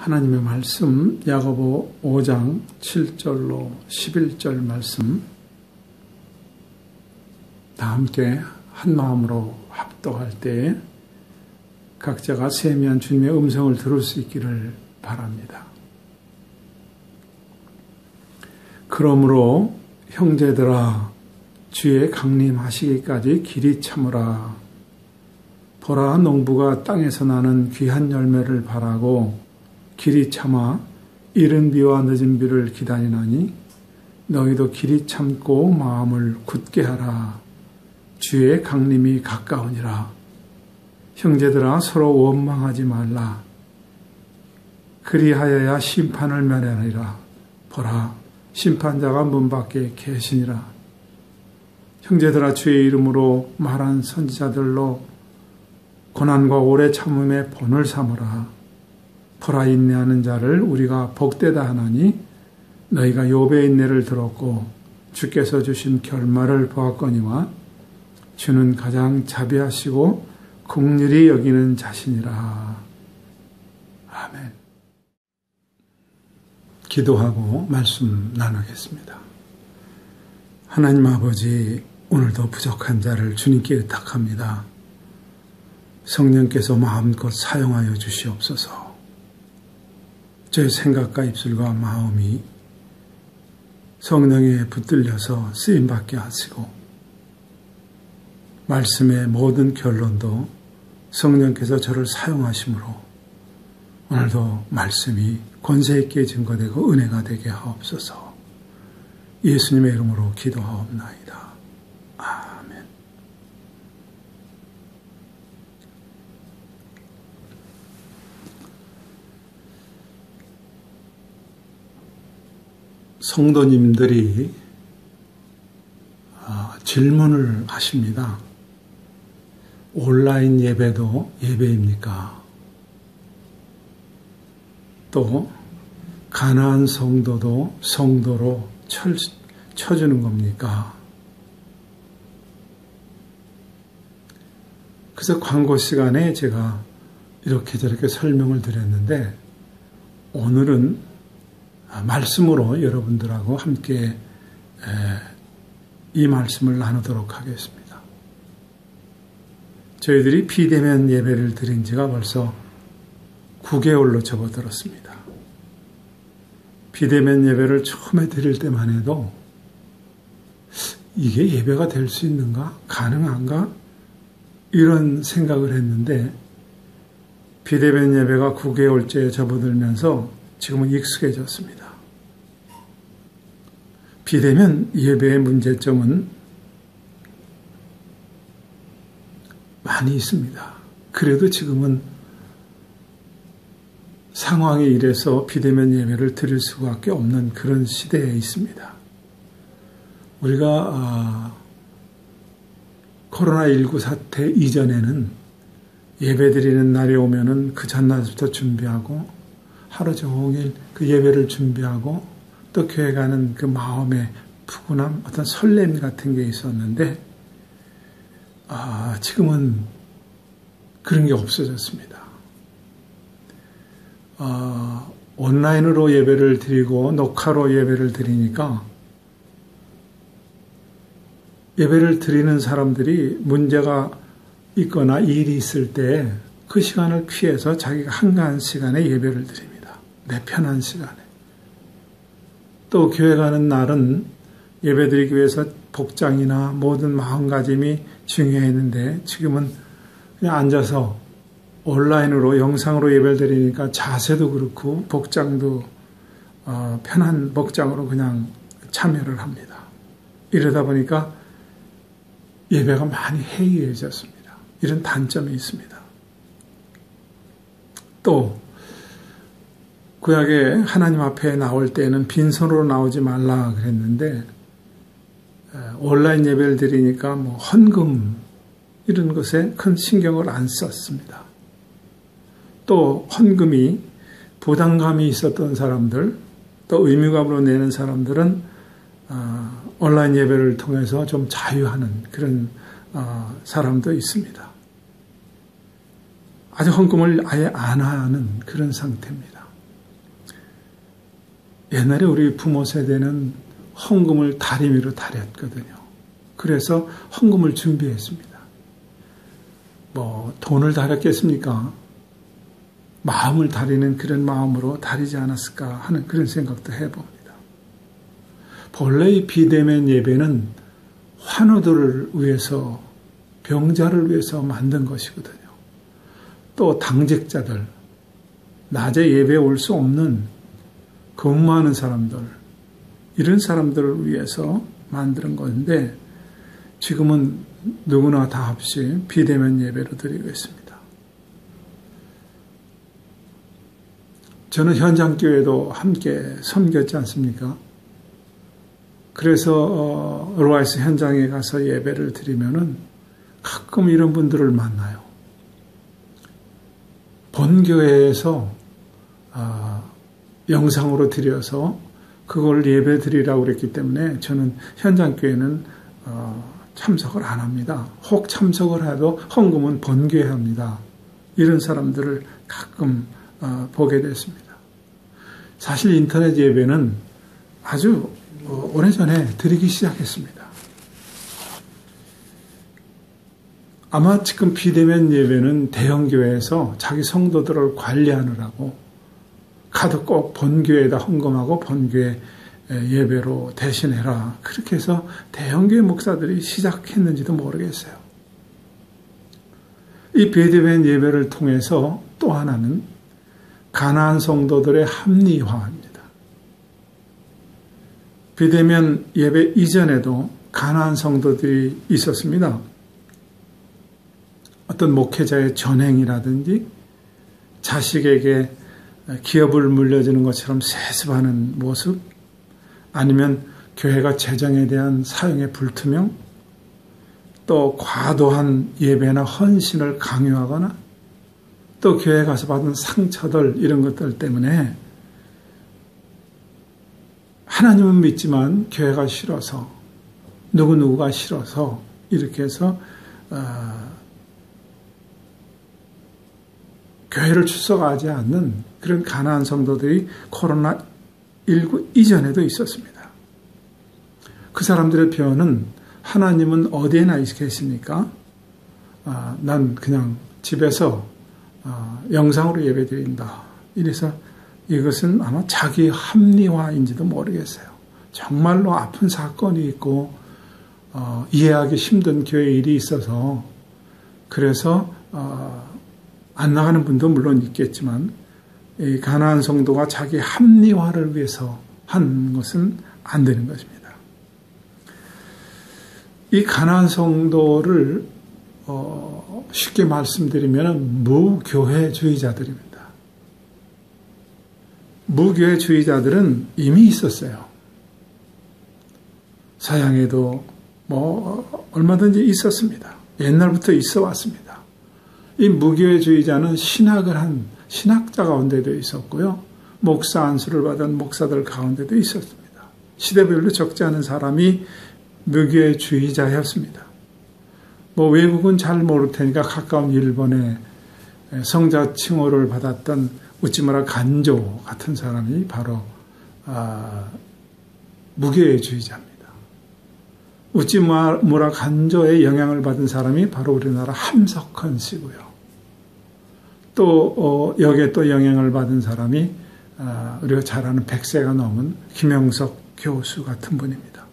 하나님의 말씀 야고보 5장 7절로 11절 말씀 다 함께 한 마음으로 합독할 때 각자가 세미한 주님의 음성을 들을 수 있기를 바랍니다. 그러므로 형제들아 주의 강림하시기까지 길이 참으라. 보라 농부가 땅에서 나는 귀한 열매를 바라고 길이 참아 이른 비와 늦은 비를 기다리나니 너희도 길이 참고 마음을 굳게 하라. 주의 강림이 가까우니라. 형제들아 서로 원망하지 말라. 그리하여야 심판을 면하리라. 보라 심판자가 문 밖에 계시니라. 형제들아 주의 이름으로 말한 선지자들로 고난과 오래 참음의 본을 삼으라. 보라 인내하는 자를 우리가 복되다 하나니 너희가 욥의 인내를 들었고 주께서 주신 결말을 보았거니와 주는 가장 자비하시고 긍휼히 여기는 자신이라. 아멘. 기도하고 말씀 나누겠습니다. 하나님 아버지, 오늘도 부족한 자를 주님께 의탁합니다. 성령께서 마음껏 사용하여 주시옵소서. 제 생각과 입술과 마음이 성령에 붙들려서 쓰임받게 하시고 말씀의 모든 결론도 성령께서 저를 사용하심으로 오늘도 말씀이 권세 있게 증거되고 은혜가 되게 하옵소서. 예수님의 이름으로 기도하옵나이다. 아멘. 성도님들이 질문을 하십니다. 온라인 예배도 예배입니까? 또 가난한 성도도 성도로 쳐주는 겁니까? 그래서 광고 시간에 제가 이렇게 저렇게 설명을 드렸는데 오늘은 말씀으로 여러분들하고 함께 이 말씀을 나누도록 하겠습니다. 저희들이 비대면 예배를 드린 지가 벌써 9개월로 접어들었습니다. 비대면 예배를 처음에 드릴 때만 해도 이게 예배가 될 수 있는가? 가능한가? 이런 생각을 했는데 비대면 예배가 9개월째 접어들면서 지금은 익숙해졌습니다. 비대면 예배의 문제점은 많이 있습니다. 그래도 지금은 상황이 이래서 비대면 예배를 드릴 수밖에 없는 그런 시대에 있습니다. 우리가 코로나19 사태 이전에는 예배 드리는 날이 오면은 그 전날부터 준비하고 하루 종일 그 예배를 준비하고 또 교회 가는 그 마음의 푸근함, 어떤 설렘 같은 게 있었는데 지금은 그런 게 없어졌습니다. 온라인으로 예배를 드리고 녹화로 예배를 드리니까 예배를 드리는 사람들이 문제가 있거나 일이 있을 때 그 시간을 피해서 자기가 한가한 시간에 예배를 드립니다. 내 편한 시간에. 또 교회 가는 날은 예배 드리기 위해서 복장이나 모든 마음가짐이 중요했는데 지금은 그냥 앉아서 온라인으로 영상으로 예배를 드리니까 자세도 그렇고 복장도 편한 복장으로 그냥 참여를 합니다. 이러다 보니까 예배가 많이 해이해졌습니다. 이런 단점이 있습니다. 또 구약에 하나님 앞에 나올 때는 빈손으로 나오지 말라 그랬는데 온라인 예배를 드리니까 헌금 이런 것에 큰 신경을 안 썼습니다. 또 헌금이 부담감이 있었던 사람들, 또 의무감으로 내는 사람들은 온라인 예배를 통해서 좀 자유하는 그런 사람도 있습니다. 아주 헌금을 아예 안 하는 그런 상태입니다. 옛날에 우리 부모 세대는 헌금을 다리미로 다렸거든요. 그래서 헌금을 준비했습니다. 뭐 돈을 다렸겠습니까? 마음을 다리는 그런 마음으로 다리지 않았을까 하는 그런 생각도 해봅니다. 본래 이 비대면 예배는 환우들을 위해서, 병자를 위해서 만든 것이거든요. 또 당직자들, 낮에 예배에 올 수 없는 근무하는 사람들, 이런 사람들을 위해서 만드는 건데 지금은 누구나 다 없이 비대면 예배로 드리고 있습니다. 저는 현장교회도 함께 섬겼지 않습니까? 그래서 로아이스 현장에 가서 예배를 드리면은 가끔 이런 분들을 만나요. 본교회에서 영상으로 드려서 그걸 예배 드리라고 그랬기 때문에 저는 현장교회는 참석을 안 합니다. 혹 참석을 해도 헌금은 본교회 합니다. 이런 사람들을 가끔 보게 됐습니다. 사실 인터넷 예배는 아주 오래전에 드리기 시작했습니다. 아마 지금 비대면 예배는 대형교회에서 자기 성도들을 관리하느라고 가도 꼭 본교회에다 헌금하고 본교회 예배로 대신해라. 그렇게 해서 대형교회 목사들이 시작했는지도 모르겠어요. 이 비대면 예배를 통해서 또 하나는 가나안 성도들의 합리화입니다. 비대면 예배 이전에도 가나안 성도들이 있었습니다. 어떤 목회자의 전행이라든지 자식에게 기업을 물려주는 것처럼 세습하는 모습, 아니면 교회가 재정에 대한 사용의 불투명, 또 과도한 예배나 헌신을 강요하거나 또 교회에 가서 받은 상처들, 이런 것들 때문에 하나님은 믿지만 교회가 싫어서, 누구누구가 싫어서 이렇게 해서 교회를 출석하지 않는 그런 가나안 성도들이 코로나19 이전에도 있었습니다. 그 사람들의 표현은 하나님은 어디에나 계십니까? 난 그냥 집에서 영상으로 예배드린다. 이래서 이것은 아마 자기 합리화인지도 모르겠어요. 정말로 아픈 사건이 있고 이해하기 힘든 교회 일이 있어서 그래서 안 나가는 분도 물론 있겠지만 이 가나안 성도가 자기 합리화를 위해서 한 것은 안 되는 것입니다. 이 가나안 성도를 쉽게 말씀드리면 무교회주의자들입니다. 무교회주의자들은 이미 있었어요. 서양에도 얼마든지 있었습니다. 옛날부터 있어 왔습니다. 이 무교회주의자는 신학을 한 신학자 가운데도 있었고요. 목사 안수를 받은 목사들 가운데도 있었습니다. 시대별로 적지 않은 사람이 무교회주의자였습니다. 외국은 잘 모를 테니까 가까운 일본의 성자 칭호를 받았던 우찌무라 간조 같은 사람이 바로 무교회주의자입니다. 우찌무라 간조의 영향을 받은 사람이 바로 우리나라 함석헌 씨고요. 또 여기에 또 영향을 받은 사람이 우리가 잘 아는 100세가 넘은 김영석 교수 같은 분입니다.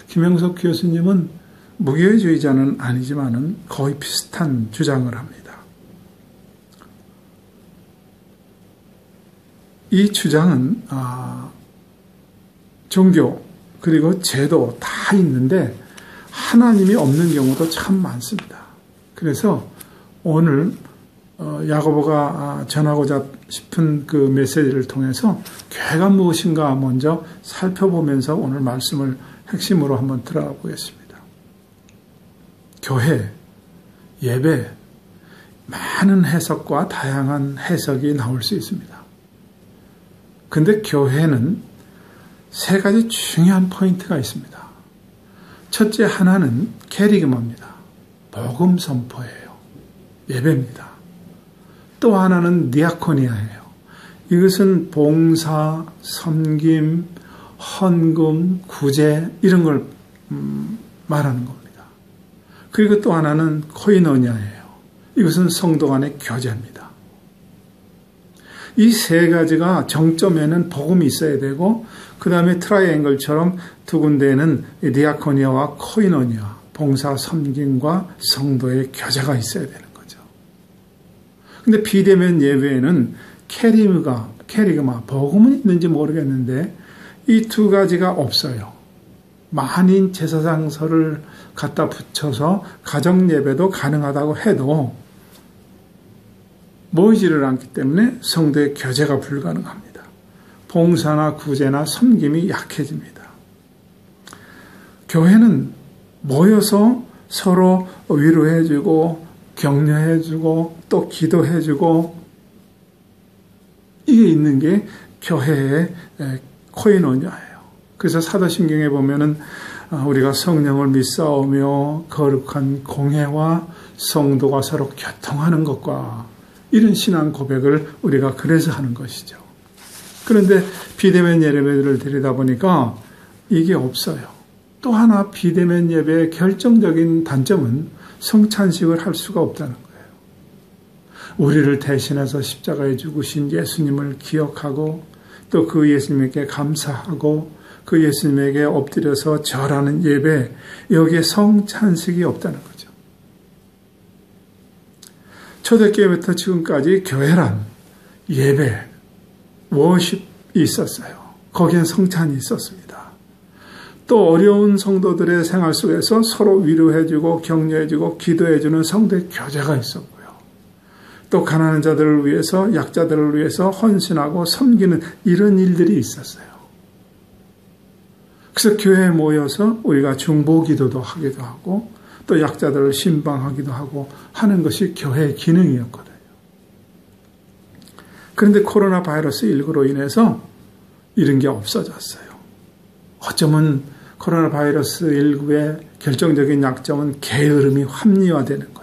김영석 교수님은 무교회주의자는 아니지만은 거의 비슷한 주장을 합니다. 이 주장은 종교 그리고 제도 다 있는데 하나님이 없는 경우도 참 많습니다. 그래서 오늘 야고보가 전하고자 싶은 그 메시지를 통해서 교회가 무엇인가 먼저 살펴보면서 오늘 말씀을 핵심으로 한번 들어가 보겠습니다. 교회, 예배, 많은 해석과 다양한 해석이 나올 수 있습니다. 근데 교회는 세 가지 중요한 포인트가 있습니다. 첫째 하나는 캐리그마입니다. 복음 선포예요. 예배입니다. 또 하나는 디아코니아예요. 이것은 봉사, 섬김, 헌금, 구제 이런 걸 말하는 겁니다. 그리고 또 하나는 코이노니아예요. 이것은 성도 간의 교제입니다. 이 세 가지가 정점에는 복음이 있어야 되고 그 다음에 트라이앵글처럼 두 군데에는 디아코니아와 코이노니아, 봉사, 섬김과 성도의 교제가 있어야 되는 거죠. 근데 비대면 예배에는 캐리그마, 복음은 있는지 모르겠는데 이 두 가지가 없어요. 만인 제사장서를 갖다 붙여서 가정 예배도 가능하다고 해도 모이지를 않기 때문에 성도의 교제가 불가능합니다. 봉사나 구제나 섬김이 약해집니다. 교회는 모여서 서로 위로해주고 격려해주고 또 기도해주고 이게 있는 게 교회의 코이노니아예요. 그래서 사도신경에 보면은 우리가 성령을 믿사오며 거룩한 공회와 성도가 서로 교통하는 것과 이런 신앙 고백을 우리가 그래서 하는 것이죠. 그런데 비대면 예배를 드리다 보니까 이게 없어요. 또 하나 비대면 예배의 결정적인 단점은 성찬식을 할 수가 없다는 거예요. 우리를 대신해서 십자가에 죽으신 예수님을 기억하고 또 그 예수님에게 감사하고 그 예수님에게 엎드려서 절하는 예배, 여기에 성찬식이 없다는 거죠. 초대교회부터 지금까지 교회란 예배, 워십이 있었어요. 거기엔 성찬이 있었습니다. 또 어려운 성도들의 생활 속에서 서로 위로해주고 격려해주고 기도해주는 성도의 교제가 있었고요. 또 가난한 자들을 위해서 약자들을 위해서 헌신하고 섬기는 이런 일들이 있었어요. 그래서 교회에 모여서 우리가 중보기도도 하기도 하고 또 약자들을 신방하기도 하고 하는 것이 교회의 기능이었거든요. 그런데 코로나 바이러스 19로 인해서 이런 게 없어졌어요. 어쩌면 코로나 바이러스 19의 결정적인 약점은 게으름이 합리화되는 거예요.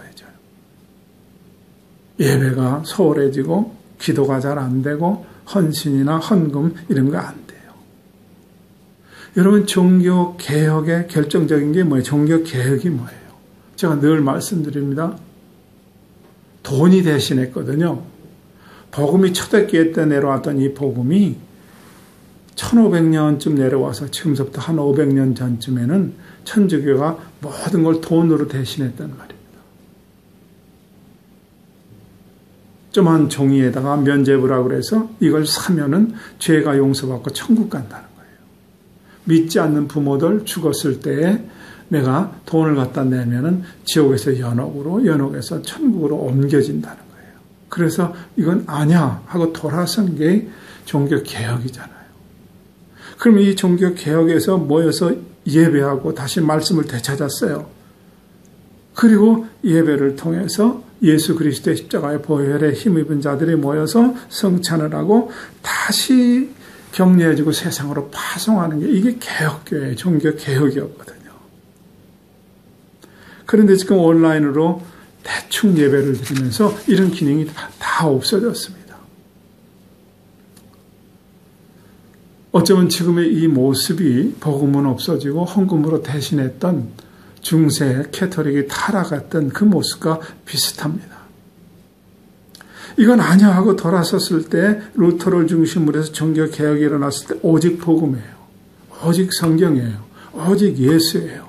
예배가 소홀해지고 기도가 잘 안 되고 헌신이나 헌금 이런 거 안 돼요. 여러분 종교 개혁의 결정적인 게 뭐예요? 종교 개혁이 뭐예요? 제가 늘 말씀드립니다. 돈이 대신했거든요. 복음이 초대교회 때 내려왔던 이 복음이 1500년쯤 내려와서 지금부터 한 500년 전쯤에는 천주교가 모든 걸 돈으로 대신했단 말이에요. 조그만 종이에다가 면죄부라고 그래서 이걸 사면은 죄가 용서받고 천국 간다는 거예요. 믿지 않는 부모들 죽었을 때에 내가 돈을 갖다 내면은 지옥에서 연옥에서 천국으로 옮겨진다는 거예요. 그래서 이건 아냐 하고 돌아선 게 종교 개혁이잖아요. 그럼 이 종교 개혁에서 모여서 예배하고 다시 말씀을 되찾았어요. 그리고 예배를 통해서 예수 그리스도의 십자가의 보혈에 힘입은 자들이 모여서 성찬을 하고 다시 격려해주고 세상으로 파송하는 게 이게 개혁교회의 종교 개혁이었거든요. 그런데 지금 온라인으로 대충 예배를 드리면서 이런 기능이 다 없어졌습니다. 어쩌면 지금의 이 모습이 복음은 없어지고 헌금으로 대신했던 중세 캐토릭이 타락했던 그 모습과 비슷합니다. 이건 아니야 하고 돌아섰을 때 루터를 중심으로 해서 종교 개혁이 일어났을 때 오직 복음이에요. 오직 성경이에요. 오직 예수예요.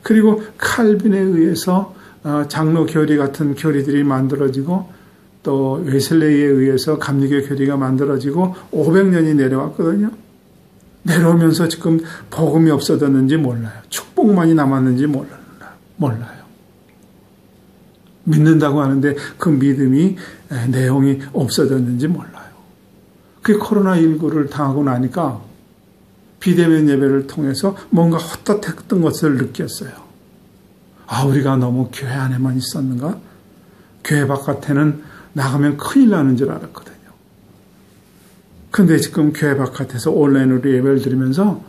그리고 칼빈에 의해서 장로 교리 같은 교리들이 만들어지고 또 웨슬레이에 의해서 감리교 교리가 만들어지고 500년이 내려왔거든요. 내려오면서 지금 복음이 없어졌는지 몰라요. 축복만이 남았는지 몰라요. 믿는다고 하는데 그 믿음이 내용이 없어졌는지 몰라요. 그 코로나19를 당하고 나니까 비대면 예배를 통해서 뭔가 헛헛했던 것을 느꼈어요. 아, 우리가 너무 교회 안에만 있었는가? 교회 바깥에는 나가면 큰일 나는 줄 알았거든요. 그런데 지금 교회 바깥에서 온라인으로 예배를 드리면서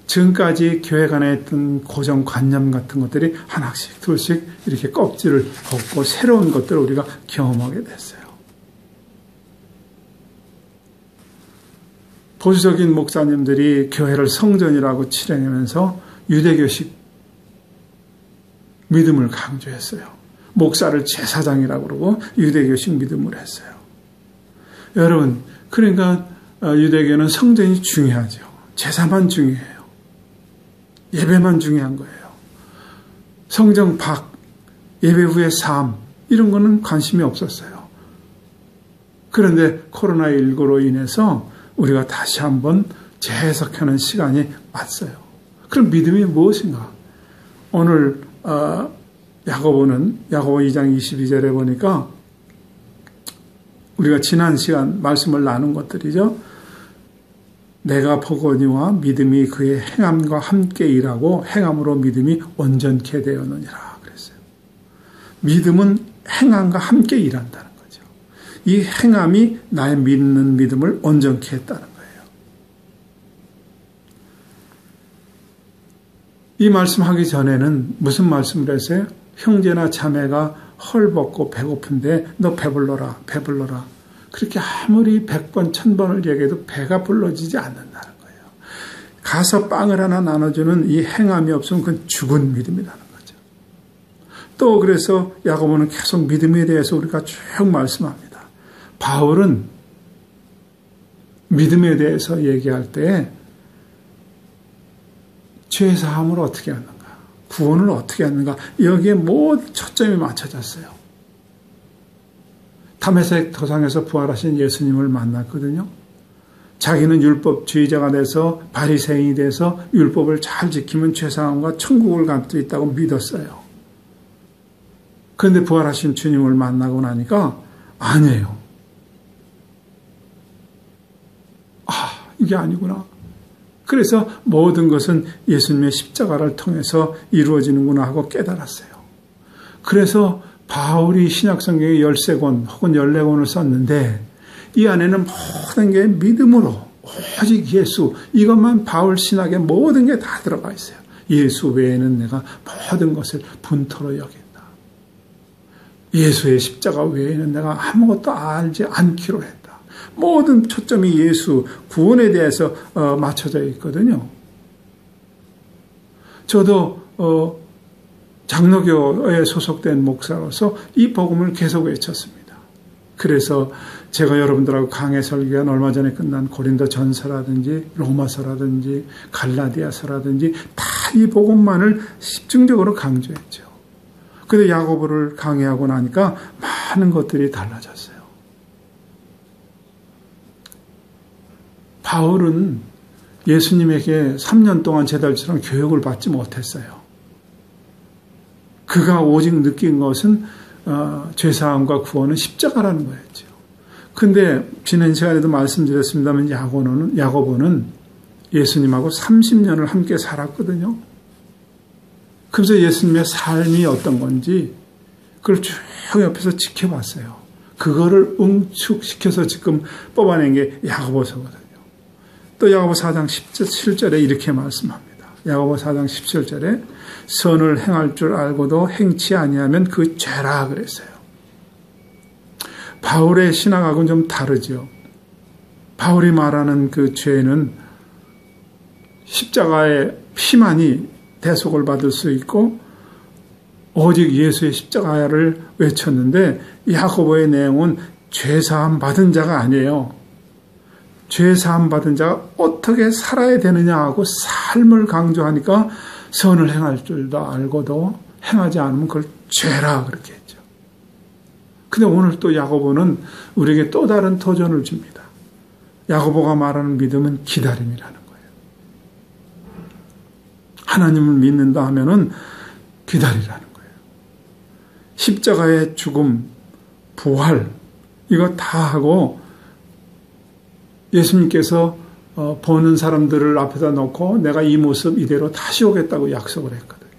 지금까지 교회 안에 했던 고정관념 같은 것들이 하나씩 둘씩 이렇게 껍질을 벗고 새로운 것들을 우리가 경험하게 됐어요. 보수적인 목사님들이 교회를 성전이라고 칠해내면서 유대교식 믿음을 강조했어요. 목사를 제사장이라고 그러고 유대교식 믿음을 했어요. 여러분, 그러니까 유대교는 성전이 중요하죠. 제사만 중요해요. 예배만 중요한 거예요. 성정 밖, 예배 후의 삶, 이런 거는 관심이 없었어요. 그런데 코로나19로 인해서 우리가 다시 한번 재해석하는 시간이 왔어요. 그럼 믿음이 무엇인가? 오늘 야고보 2장 22절에 보니까 우리가 지난 시간 말씀을 나눈 것들이죠. 내가 보거니와 믿음이 그의 행함과 함께 일하고 행함으로 믿음이 온전케 되었느니라 그랬어요. 믿음은 행함과 함께 일한다는 거죠. 이 행함이 나의 믿는 믿음을 온전케 했다는 거예요. 이 말씀하기 전에는 무슨 말씀을 했어요? 형제나 자매가 헐벗고 배고픈데 너 배불러라 배불러라. 그렇게 아무리 100번 1000번을 얘기해도 배가 불러지지 않는다는 거예요. 가서 빵을 하나 나눠주는 이 행함이 없으면 그건 죽은 믿음이라는 거죠. 또 그래서 야고보는 계속 믿음에 대해서 우리가 쭉 말씀합니다. 바울은 믿음에 대해서 얘기할 때 죄사함을 어떻게 하는가, 구원을 어떻게 하는가, 여기에 모든 초점이 맞춰졌어요. 다메섹 도상에서 부활하신 예수님을 만났거든요. 자기는 율법주의자가 돼서 바리새인이 돼서 율법을 잘 지키면 죄사함과 천국을 갈 수 있다고 믿었어요. 그런데 부활하신 주님을 만나고 나니까 아니에요. 이게 아니구나. 그래서 모든 것은 예수님의 십자가를 통해서 이루어지는구나 하고 깨달았어요. 그래서 바울이 신약성경에 13권 혹은 14권을 썼는데 이 안에는 모든 게 믿음으로 오직 예수, 이것만 바울 신학의 모든 게 다 들어가 있어요. 예수 외에는 내가 모든 것을 분토로 여긴다. 예수의 십자가 외에는 내가 아무것도 알지 않기로 했다. 모든 초점이 예수, 구원에 대해서 맞춰져 있거든요. 저도 장로교에 소속된 목사로서 이 복음을 계속 외쳤습니다. 그래서 제가 여러분들하고 강해 설교한 얼마 전에 끝난 고린도 전서라든지 로마서라든지 갈라디아서라든지 다 이 복음만을 집중적으로 강조했죠. 그런데 야고보를 강의하고 나니까 많은 것들이 달라졌어요. 바울은 예수님에게 3년 동안 제자들처럼 교육을 받지 못했어요. 그가 오직 느낀 것은 죄사함과 구원은 십자가라는 거였죠. 근데 지난 시간에도 말씀드렸습니다만 야고보는 예수님하고 30년을 함께 살았거든요. 그래서 예수님의 삶이 어떤 건지 그걸 쭉 옆에서 지켜봤어요. 그거를 응축시켜서 지금 뽑아낸 게 야고보서거든요. 또 야고보 4장 17절에 이렇게 말씀합니다. 야고보 4장 17절에 선을 행할 줄 알고도 행치 아니하면 그 죄라 그랬어요. 바울의 신학하고는 좀 다르죠. 바울이 말하는 그 죄는 십자가의 피만이 대속을 받을 수 있고 오직 예수의 십자가를 외쳤는데 야고보의 내용은 죄사함 받은 자가 아니에요. 죄사함 받은 자가 어떻게 살아야 되느냐 하고 삶을 강조하니까 선을 행할 줄도 알고도 행하지 않으면 그걸 죄라 그렇게 했죠. 근데 오늘 또 야고보는 우리에게 또 다른 도전을 줍니다. 야고보가 말하는 믿음은 기다림이라는 거예요. 하나님을 믿는다 하면은 기다리라는 거예요. 십자가의 죽음, 부활 이거 다 하고 예수님께서 보는 사람들을 앞에다 놓고 내가 이 모습 이대로 다시 오겠다고 약속을 했거든요.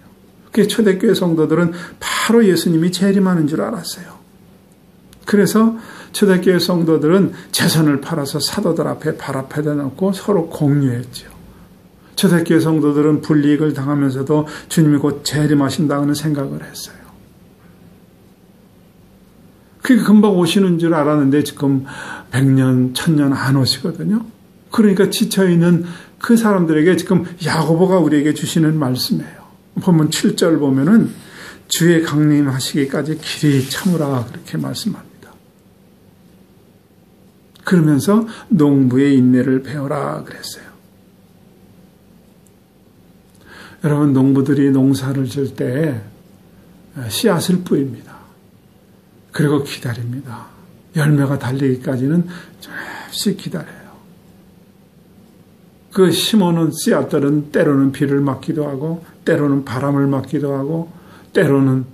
그게 초대교회 성도들은 바로 예수님이 재림하는 줄 알았어요. 그래서 초대교회 성도들은 재산을 팔아서 사도들 앞에 발 앞에다 놓고 서로 공유했죠. 초대교회 성도들은 불이익을 당하면서도 주님이 곧 재림하신다는 생각을 했어요. 그게 금방 오시는 줄 알았는데 지금 100년, 1000년 안 오시거든요. 그러니까 지쳐있는 그 사람들에게 지금 야고보가 우리에게 주시는 말씀이에요. 보면 7절 보면은 주의 강림하시기까지 길이 참으라 그렇게 말씀합니다. 그러면서 농부의 인내를 배워라 그랬어요. 여러분, 농부들이 농사를 질 때 씨앗을 뿌립니다. 그리고 기다립니다. 열매가 달리기까지는 잠시 기다려요. 그 심어놓은 씨앗들은 때로는 비를 맞기도 하고 때로는 바람을 맞기도 하고 때로는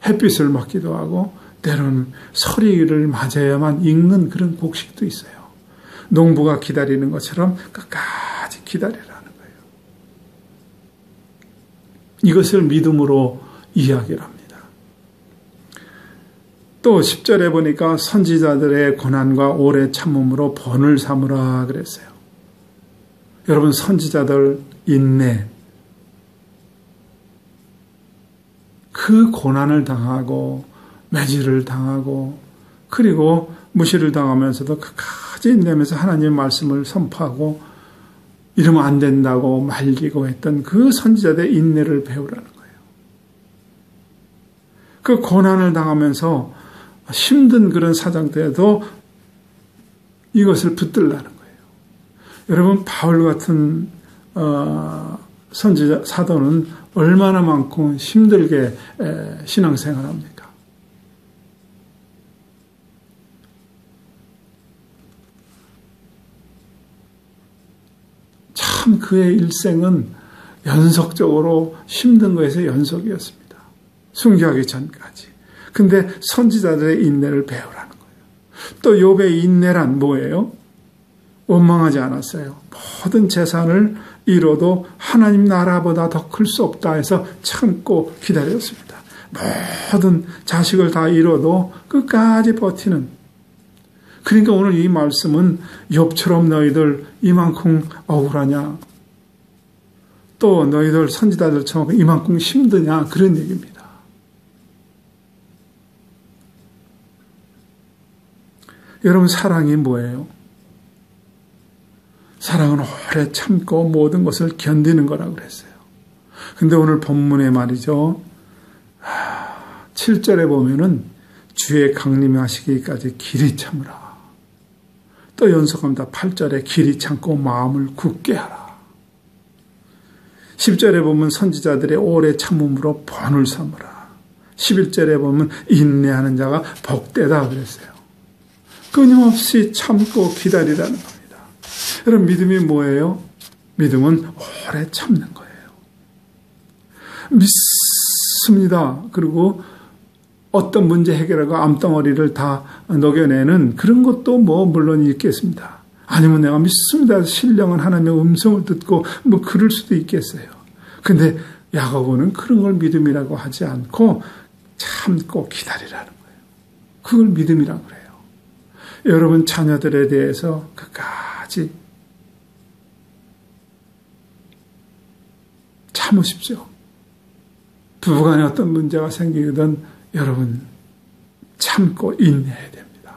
햇빛을 맞기도 하고 때로는 서리를 맞아야만 익는 그런 곡식도 있어요. 농부가 기다리는 것처럼 끝까지 기다리라는 거예요. 이것을 믿음으로 이야기를 합니다. 또 10절에 보니까 선지자들의 고난과 오래 참음으로 본을 삼으라 그랬어요. 여러분, 선지자들 인내, 그 고난을 당하고 매질을 당하고 그리고 무시를 당하면서도 끝까지 인내하면서 하나님의 말씀을 선포하고 이러면 안 된다고 말리고 했던 그 선지자들의 인내를 배우라는 거예요. 그 고난을 당하면서 힘든 그런 사정 때에도 이것을 붙들라는 거예요. 여러분, 바울 같은 선지자 사도는 얼마나 많고 힘들게 신앙생활합니까? 참 그의 일생은 연속적으로 힘든 것에서 연속이었습니다. 순교하기 전까지. 근데 선지자들의 인내를 배우라는 거예요. 또 욥의 인내란 뭐예요? 원망하지 않았어요. 모든 재산을 잃어도 하나님 나라보다 더 클 수 없다 해서 참고 기다렸습니다. 모든 자식을 다 잃어도 끝까지 버티는. 그러니까 오늘 이 말씀은 욥처럼 너희들 이만큼 억울하냐? 또 너희들 선지자들처럼 이만큼 힘드냐? 그런 얘기입니다. 여러분, 사랑이 뭐예요? 사랑은 오래 참고 모든 것을 견디는 거라고 그랬어요. 근데 오늘 본문에 말이죠. 7절에 보면은 주의 강림하시기까지 길이 참으라. 또 연속합니다. 8절에 길이 참고 마음을 굳게 하라. 10절에 보면 선지자들의 오래 참음으로 본을 삼으라. 11절에 보면 인내하는 자가 복되다 그랬어요. 끊임없이 참고 기다리라는 겁니다. 여러분, 믿음이 뭐예요? 믿음은 오래 참는 거예요. 믿습니다. 그리고 어떤 문제 해결하고 암덩어리를 다 녹여내는 그런 것도 물론 있겠습니다. 아니면 내가 믿습니다. 신령한 하나님의 음성을 듣고 그럴 수도 있겠어요. 근데 야고보는 그런 걸 믿음이라고 하지 않고 참고 기다리라는 거예요. 그걸 믿음이라고 그래요. 여러분, 자녀들에 대해서 끝까지 참으십시오. 부부간에 어떤 문제가 생기든 여러분 참고 인내해야 됩니다.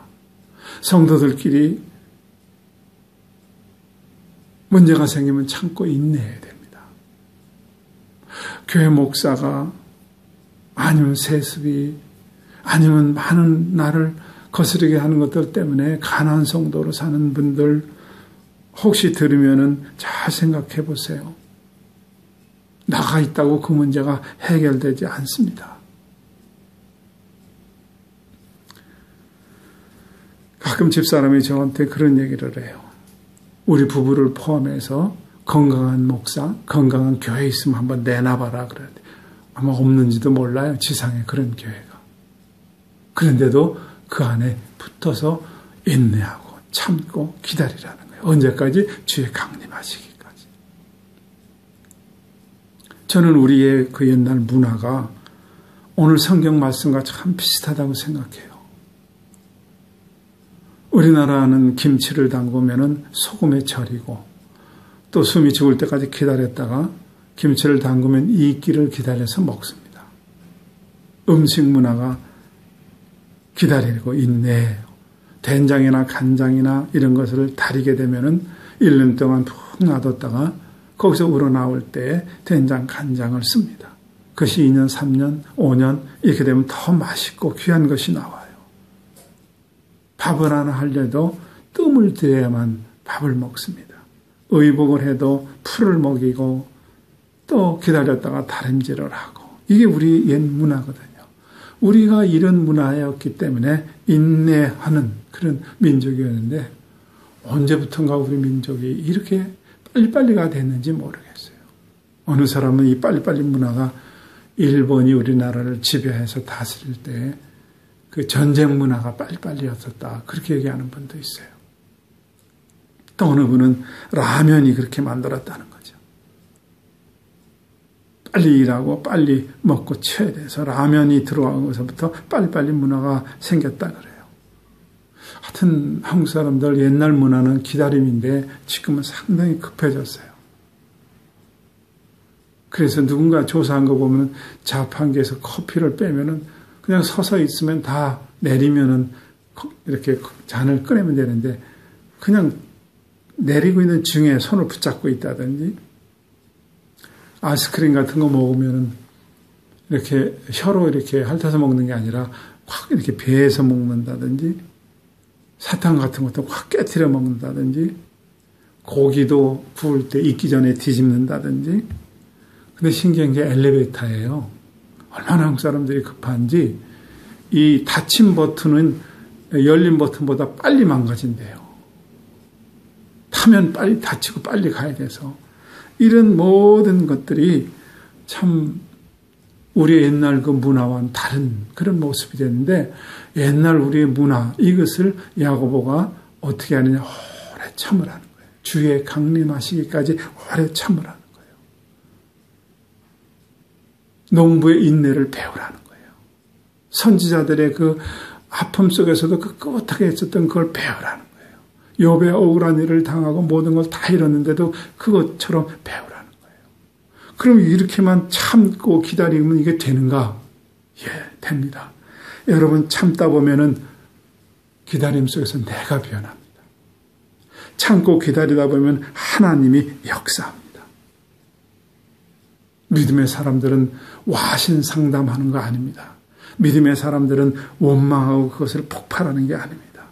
성도들끼리 문제가 생기면 참고 인내해야 됩니다. 교회 목사가 아니면 세습이 아니면 많은 나를 거스르게 하는 것들 때문에 가난한 성도로 사는 분들 혹시 들으면은 잘 생각해 보세요. 나가 있다고 그 문제가 해결되지 않습니다. 가끔 집사람이 저한테 그런 얘기를 해요. 우리 부부를 포함해서 건강한 목사, 건강한 교회 있으면 한번 내놔봐라 그래야 돼. 아마 없는지도 몰라요. 지상에 그런 교회가. 그런데도 그 안에 붙어서 인내하고 참고 기다리라는 거예요. 언제까지? 주의 강림하시기까지. 저는 우리의 그 옛날 문화가 오늘 성경 말씀과 참 비슷하다고 생각해요. 우리나라는 김치를 담그면은 소금에 절이고 또 숨이 죽을 때까지 기다렸다가 김치를 담그면 익기를 기다려서 먹습니다. 음식 문화가 기다리고 인내해요. 된장이나 간장이나 이런 것을 다리게 되면은 1년 동안 푹 놔뒀다가 거기서 우러나올 때 된장, 간장을 씁니다. 그것이 2년, 3년, 5년 이렇게 되면 더 맛있고 귀한 것이 나와요. 밥을 하나 하려도 뜸을 들여야만 밥을 먹습니다. 의복을 해도 풀을 먹이고 또 기다렸다가 다림질을 하고 이게 우리 옛 문화거든요. 우리가 이런 문화였기 때문에 인내하는 그런 민족이었는데 언제부턴가 우리 민족이 이렇게 빨리빨리가 됐는지 모르겠어요. 어느 사람은 이 빨리빨리 문화가 일본이 우리나라를 지배해서 다스릴 때 그 전쟁 문화가 빨리빨리였었다. 그렇게 얘기하는 분도 있어요. 또 어느 분은 라면이 그렇게 만들었다는 거죠. 빨리 일하고 빨리 먹고 치워야 돼서 라면이 들어와서부터 빨리빨리 문화가 생겼다 그래요. 하여튼 한국 사람들 옛날 문화는 기다림인데 지금은 상당히 급해졌어요. 그래서 누군가 조사한 거 보면 자판기에서 커피를 빼면은 그냥 서서 있으면 다 내리면은 이렇게 잔을 꺼내면 되는데 그냥 내리고 있는 중에 손을 붙잡고 있다든지 아이스크림 같은 거 먹으면은 이렇게 혀로 이렇게 핥아서 먹는 게 아니라 확 이렇게 배에서 먹는다든지 사탕 같은 것도 확 깨트려 먹는다든지 고기도 구울 때 익기 전에 뒤집는다든지. 근데 신기한 게 엘리베이터예요. 얼마나 한국 사람들이 급한지 이 닫힌 버튼은 열린 버튼보다 빨리 망가진대요. 타면 빨리 닫히고 빨리 가야 돼서 이런 모든 것들이 참 우리 옛날 그 문화와는 다른 그런 모습이 됐는데 옛날 우리의 문화 이것을 야고보가 어떻게 하느냐 오래 참으라는 거예요. 주의 강림하시기까지 오래 참으라는 거예요. 농부의 인내를 배우라는 거예요. 선지자들의 그 아픔 속에서도 그 꿋꿋하게 했었던 그걸 배우라는 거예요. 욥의 억울한 일을 당하고 모든 걸 다 잃었는데도 그것처럼 배우라는 거예요. 그럼 이렇게만 참고 기다리면 이게 되는가? 예, 됩니다. 여러분 참다 보면은 기다림 속에서 내가 변합니다. 참고 기다리다 보면 하나님이 역사합니다. 믿음의 사람들은 와신 상담하는 거 아닙니다. 믿음의 사람들은 원망하고 그것을 폭발하는 게 아닙니다.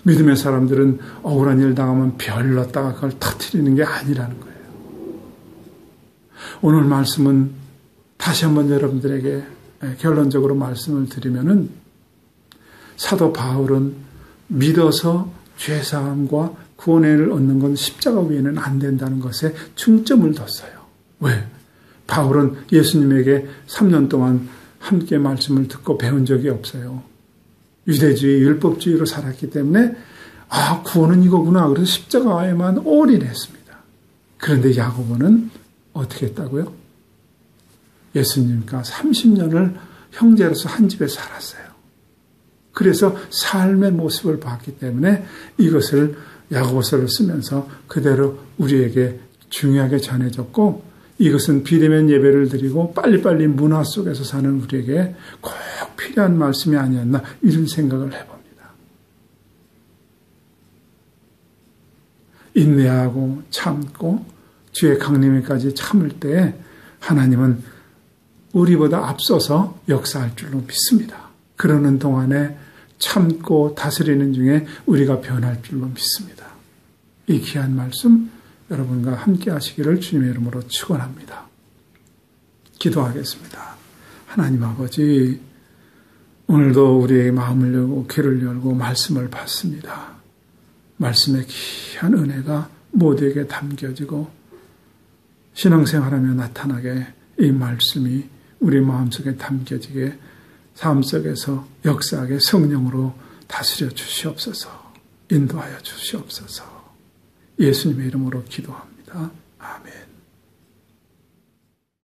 믿음의 사람들은 억울한 일 당하면 별 넣었다가 그걸 터뜨리는 게 아니라는 거예요. 오늘 말씀은 다시 한번 여러분들에게 결론적으로 말씀을 드리면은 사도 바울은 믿어서 죄사함과 구원을 얻는 건 십자가 위에는 안 된다는 것에 중점을 뒀어요. 왜? 바울은 예수님에게 3년 동안 함께 말씀을 듣고 배운 적이 없어요. 유대주의, 율법주의로 살았기 때문에 구원은 이거구나. 그래서 십자가에만 올인했습니다. 그런데 야고보는 어떻게 했다고요? 예수님과 30년을 형제로서 한 집에 살았어요. 그래서 삶의 모습을 봤기 때문에 이것을 야고보서를 쓰면서 그대로 우리에게 중요하게 전해졌고 이것은 비대면 예배를 드리고 빨리빨리 문화 속에서 사는 우리에게 꼭 필요한 말씀이 아니었나 이런 생각을 해봅니다. 인내하고 참고 주의 강림에까지 참을 때 하나님은 우리보다 앞서서 역사할 줄로 믿습니다. 그러는 동안에 참고 다스리는 중에 우리가 변할 줄로 믿습니다. 이 귀한 말씀 여러분과 함께 하시기를 주님의 이름으로 축원합니다. 기도하겠습니다. 하나님 아버지, 오늘도 우리의 마음을 열고 귀를 열고 말씀을 받습니다. 말씀의 귀한 은혜가 모두에게 담겨지고 신앙생활하며 나타나게 이 말씀이 우리 마음속에 담겨지게 삶 속에서 역사하게 성령으로 다스려 주시옵소서. 인도하여 주시옵소서. 예수님의 이름으로 기도합니다. 아멘.